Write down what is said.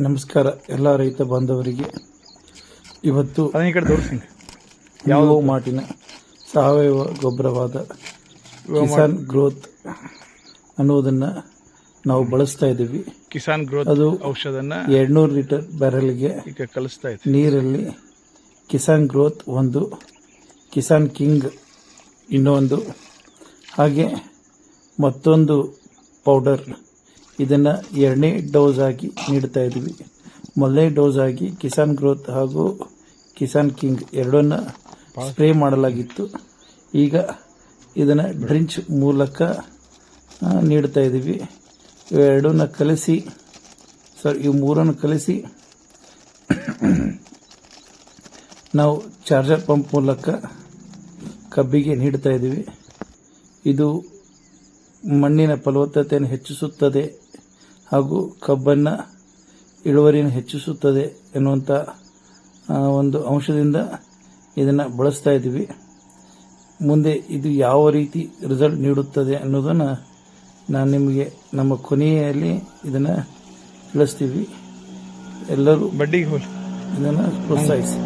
ನಮಸ್ಕಾರ ಎಲ್ಲ ರೈತ ಬಾಂಧವರಿಗೆ. ಇವತ್ತು ಮಾಟಿನ ಸಾವಯವ ಗೊಬ್ಬರವಾದ ಕಿಸಾನ್ ಗ್ರೋತ್ ಅನ್ನೋದನ್ನು ನಾವು ಬಳಸ್ತಾ ಇದ್ದೀವಿ. ಕಿಸಾನ್ ಗ್ರೋತ್ ಅದು ಔಷಧನ 200 ಲೀಟರ್ ಬ್ಯಾರಲ್ಗೆ ಈಗ ಕಲಿಸ್ತಾ ಇದ್ದೀವಿ. ನೀರಲ್ಲಿ ಕಿಸಾನ್ ಗ್ರೋತ್ ಒಂದು, ಕಿಸಾನ್ ಕಿಂಗ್ ಇನ್ನೊಂದು, ಹಾಗೆ ಮತ್ತೊಂದು ಪೌಡರ್, ಇದನ್ನು 2ನೇ ಡೋಸ್ ಆಗಿ ನೀಡ್ತಾ ಇದ್ದೀವಿ. ಮೊದಲನೇ ಡೋಸ್ ಆಗಿ ಕಿಸಾನ್ ಗ್ರೋತ್ ಹಾಗೂ ಕಿಸಾನ್ ಕಿಂಗ್ ಎರಡನ್ನ ಸ್ಪ್ರೇ ಮಾಡಲಾಗಿತ್ತು. ಈಗ ಇದನ್ನು ಡ್ರಿಂಚ್ ಮೂಲಕ ನೀಡ್ತಾ ಇದ್ದೀವಿ. ಇವೆರಡನ್ನ ಕಲಿಸಿ ಇವು ಮೂರನ್ನು ಕಲಿಸಿ ನಾವು ಚಾರ್ಜರ್ ಪಂಪ್ ಮೂಲಕ ಕಬ್ಬಿಗೆ ನೀಡ್ತಾ ಇದ್ದೀವಿ. ಇದು ಮಣ್ಣಿನ ಫಲವತ್ತತೆಯನ್ನು ಹೆಚ್ಚಿಸುತ್ತದೆ ಹಾಗೂ ಕಬ್ಬನ್ನು ಇಳುವರಿಯನ್ನು ಹೆಚ್ಚಿಸುತ್ತದೆ ಎನ್ನುವಂಥ ಒಂದು ಅಂಶದಿಂದ ಇದನ್ನು ಬಳಸ್ತಾ ಇದ್ದೀವಿ. ಮುಂದೆ ಇದು ಯಾವ ರೀತಿ ರಿಸಲ್ಟ್ ನೀಡುತ್ತದೆ ಅನ್ನೋದನ್ನು ನಾನು ನಿಮಗೆ ನಮ್ಮ ಕೊನೆಯಲ್ಲಿ ಇದನ್ನು ತಿಳಿಸ್ತೀವಿ. ಎಲ್ಲರೂ ಬಡ್ಡಿಗೆ ಇದನ್ನು ಪ್ರೋತ್ಸಾಹಿಸಿ.